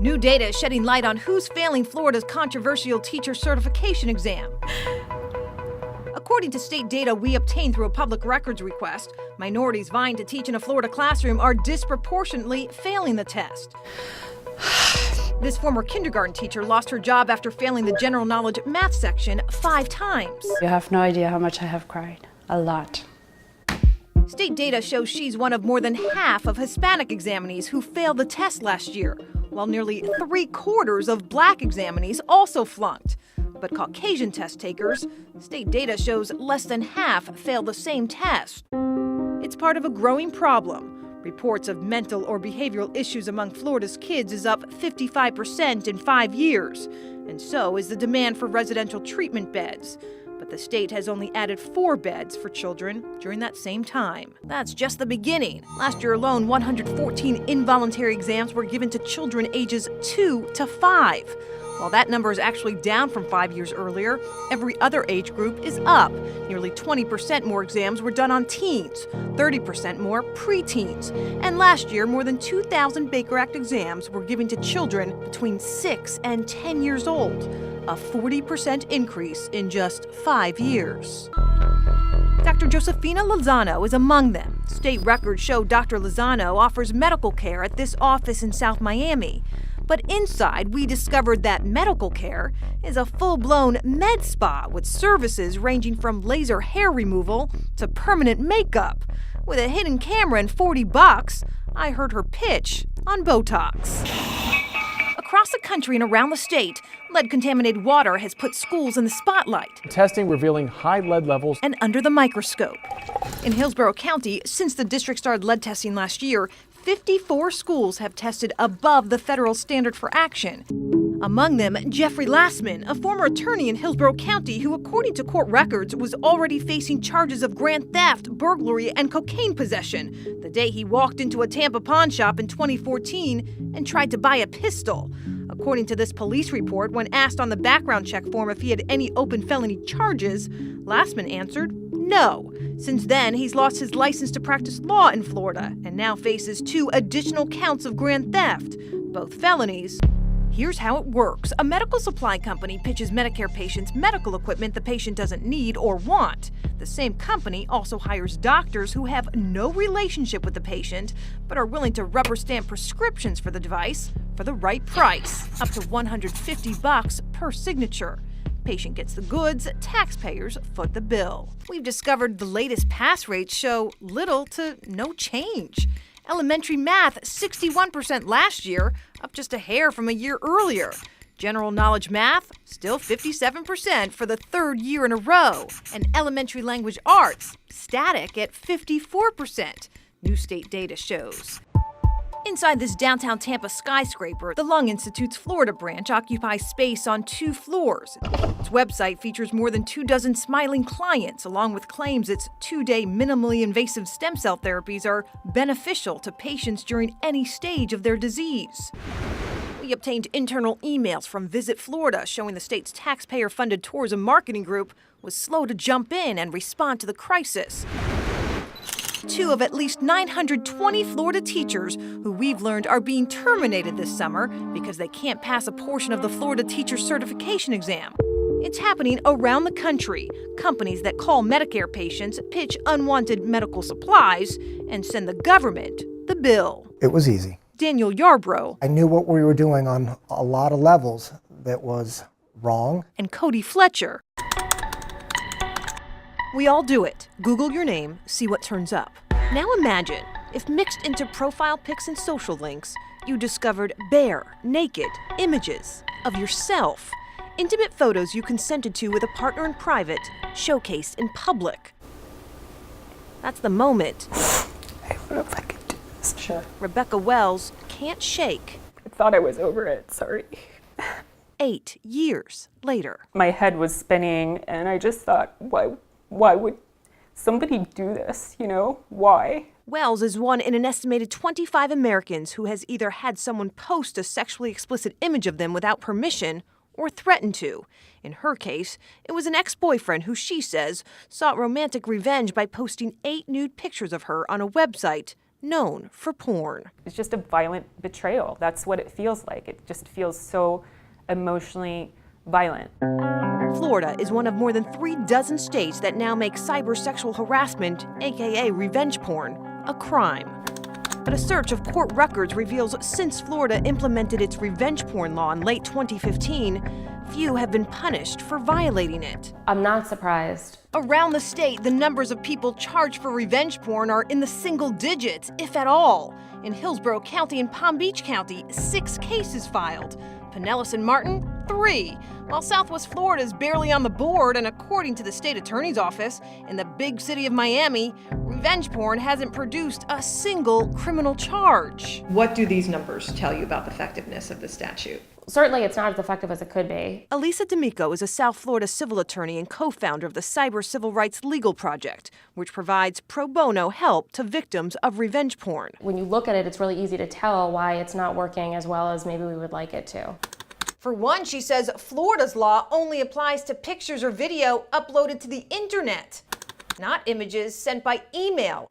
New data is shedding light on who's failing Florida's controversial teacher certification exam. According to state data we obtained through a public records request, minorities vying to teach in a Florida classroom are disproportionately failing the test. This former kindergarten teacher lost her job after failing the general knowledge math section 5 times. You have no idea how much I have cried. A lot. State data shows she's one of more than half of Hispanic examinees who failed the test last year, while nearly 3/4 of Black examinees also flunked. But Caucasian test takers, state data shows less than half failed the same test. It's part of a growing problem. Reports of mental or behavioral issues among Florida's kids is up 55% in 5 years, and so is the demand for residential treatment beds. But the state has only added 4 beds for children during that same time. That's just the beginning. Last year alone, 114 involuntary exams were given to children ages 2 to 5. While that number is actually down from 5 years earlier, every other age group is up. Nearly 20% more exams were done on teens, 30% more preteens. And last year, more than 2,000 Baker Act exams were given to children between 6 and 10 years old, a 40% increase in just 5 years. Dr. Josefina Lozano is among them. State records show Dr. Lozano offers medical care at this office in South Miami. But inside, we discovered that medical care is a full-blown med spa with services ranging from laser hair removal to permanent makeup. With a hidden camera and $40, I heard her pitch on Botox. Across the country and around the state, lead-contaminated water has put schools in the spotlight. Testing revealing high lead levels and under the microscope. In Hillsborough County, since the district started lead testing last year, 54 schools have tested above the federal standard for action. Among them, Jeffrey Lassman, a former attorney in Hillsborough County who, according to court records, was already facing charges of grand theft, burglary, and cocaine possession the day he walked into a Tampa pawn shop in 2014 and tried to buy a pistol. According to this police report, when asked on the background check form if he had any open felony charges, Lassman answered no. Since then, he's lost his license to practice law in Florida and now faces 2 additional counts of grand theft, both felonies. Here's how it works. A medical supply company pitches Medicare patients medical equipment the patient doesn't need or want. The same company also hires doctors who have no relationship with the patient, but are willing to rubber stamp prescriptions for the device for the right price, up to $150 per signature. Patient gets the goods, taxpayers foot the bill. We've discovered the latest pass rates show little to no change. Elementary math, 61% last year, up just a hair from a year earlier. General knowledge math, still 57% for the 3rd year in a row. And elementary language arts, static at 54%, new state data shows. Inside this downtown Tampa skyscraper, the Lung Institute's Florida branch occupies space on 2 floors. Its website features more than 24 smiling clients, along with claims its 2-day minimally invasive stem cell therapies are beneficial to patients during any stage of their disease. We obtained internal emails from Visit Florida showing the state's taxpayer-funded tourism marketing group was slow to jump in and respond to the crisis. 2 of at least 920 Florida teachers who we've learned are being terminated this summer because they can't pass a portion of the Florida teacher certification exam. It's happening around the country. Companies that call Medicare patients pitch unwanted medical supplies and send the government the bill. It was easy. Daniel Yarbrough. I knew what we were doing on a lot of levels that was wrong. And Cody Fletcher. We all do it. Google your name, see what turns up. Now imagine if mixed into profile pics and social links, you discovered bare, naked images of yourself. Intimate photos you consented to with a partner in private, showcased in public. That's the moment. I don't know if I could do this. Sure. Rebecca Wells can't shake. I thought I was over it, sorry. 8 years later. My head was spinning and I just thought, why would somebody do this, Why? Wells is one in an estimated 25 Americans who has either had someone post a sexually explicit image of them without permission or threatened to. In her case, it was an ex-boyfriend who she says sought romantic revenge by posting 8 nude pictures of her on a website known for porn. It's just a violent betrayal. That's what it feels like. It just feels so emotionally violent. Florida is one of more than 36 states that now make cybersexual harassment, aka revenge porn, a crime. But a search of court records reveals since Florida implemented its revenge porn law in late 2015, few have been punished for violating it. I'm not surprised. Around the state, the numbers of people charged for revenge porn are in the single digits, if at all. In Hillsborough County and Palm Beach County, 6 cases filed. Pinellas and Martin, 3. While Southwest Florida is barely on the board, and according to the state attorney's office, in the big city of Miami, revenge porn hasn't produced a single criminal charge. What do these numbers tell you about the effectiveness of the statute? Certainly it's not as effective as it could be. Elisa D'Amico is a South Florida civil attorney and co-founder of the Cyber Civil Rights Legal Project, which provides pro bono help to victims of revenge porn. When you look at it, it's really easy to tell why it's not working as well as maybe we would like it to. For one, she says Florida's law only applies to pictures or video uploaded to the internet, not images sent by email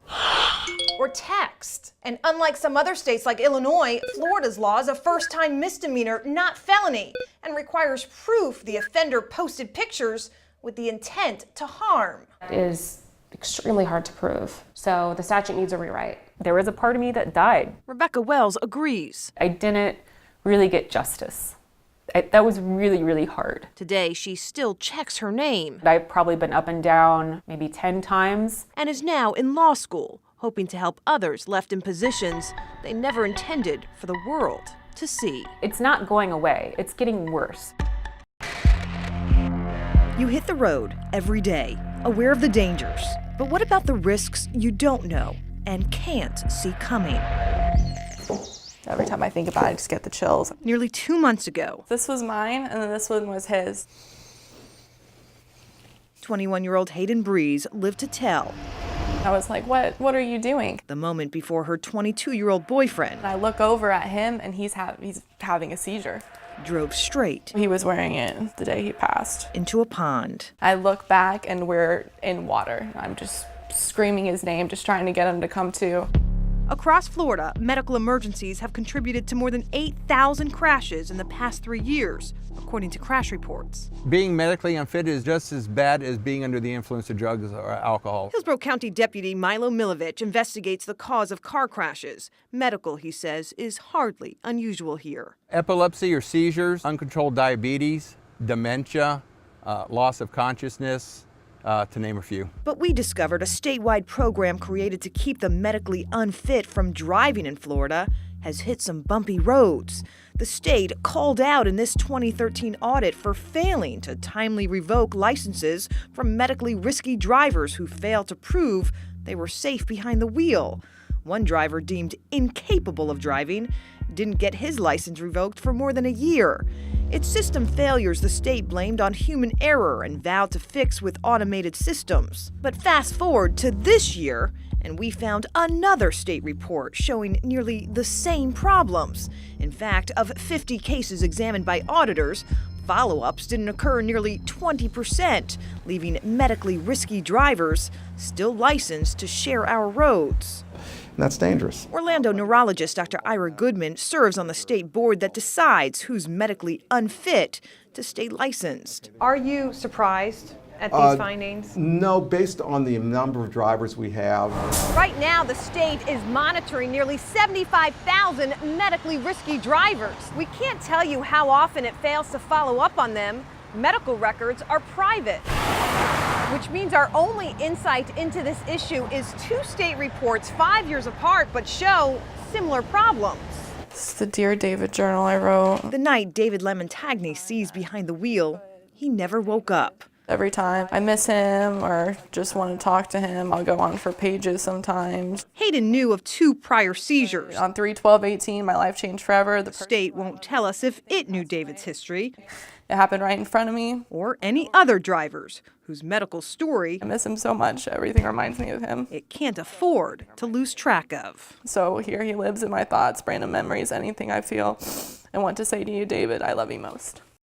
or text. And unlike some other states like Illinois, Florida's law is a first-time misdemeanor, not felony, and requires proof the offender posted pictures with the intent to harm. It is extremely hard to prove, so the statute needs a rewrite. There was a part of me that died. Rebecca Wells agrees. I didn't really get justice. That was really, really hard. Today, she still checks her name I've probably been up and down maybe 10 times. and is now in law school, hoping to help others left in positions they never intended for the world to see. It's not going away. It's getting worse. You hit the road every day, aware of the dangers. But what about the risks you don't know and can't see coming? Every time I think about it, I just get the chills. Nearly 2 months ago, This was mine, and then this one was his. 21-year-old Hayden Breeze lived to tell I was like, what are you doing? the moment before her 22-year-old boyfriend And I look over at him, and he's having a seizure. drove straight He was wearing it the day he passed. into a pond. I look back, and we're in water. I'm just screaming his name, just trying to get him to come to. Across Florida, medical emergencies have contributed to more than 8,000 crashes in the past 3 years, according to crash reports. Being medically unfit is just as bad as being under the influence of drugs or alcohol. Hillsborough County Deputy Milo Milovich investigates the cause of car crashes. Medical, he says, is hardly unusual here. Epilepsy or seizures, uncontrolled diabetes, dementia, loss of consciousness, to name a few. But we discovered a statewide program created to keep the medically unfit from driving in Florida has hit some bumpy roads. The state called out in this 2013 audit for failing to timely revoke licenses from medically risky drivers who failed to prove they were safe behind the wheel. One driver deemed incapable of driving didn't get his license revoked for more than a year. Its system failures the state blamed on human error and vowed to fix with automated systems. But fast forward to this year, and we found another state report showing nearly the same problems. In fact, of 50 cases examined by auditors, follow-ups didn't occur in nearly 20%, leaving medically risky drivers still licensed to share our roads. And that's dangerous. Orlando neurologist Dr. Ira Goodman serves on the state board that decides who's medically unfit to stay licensed. Are you surprised at these findings? No, based on the number of drivers we have. Right now, the state is monitoring nearly 75,000 medically risky drivers. We can't tell you how often it fails to follow up on them. Medical records are private, which means our only insight into this issue is 2 state reports 5 years apart but show similar problems. It's the Dear David journal I wrote. The night David Lemontagny sees behind the wheel, he never woke up. Every time I miss him or just want to talk to him, I'll go on for pages sometimes. Hayden knew of 2 prior seizures. On 3/12/18, my life changed forever. The state won't tell us if it knew David's history It happened right in front of me. or any other drivers whose medical story I miss him so much. Everything reminds me of him. it can't afford to lose track of. So here he lives in my thoughts, random memories, anything I feel. I want to say to you, David, I love you most.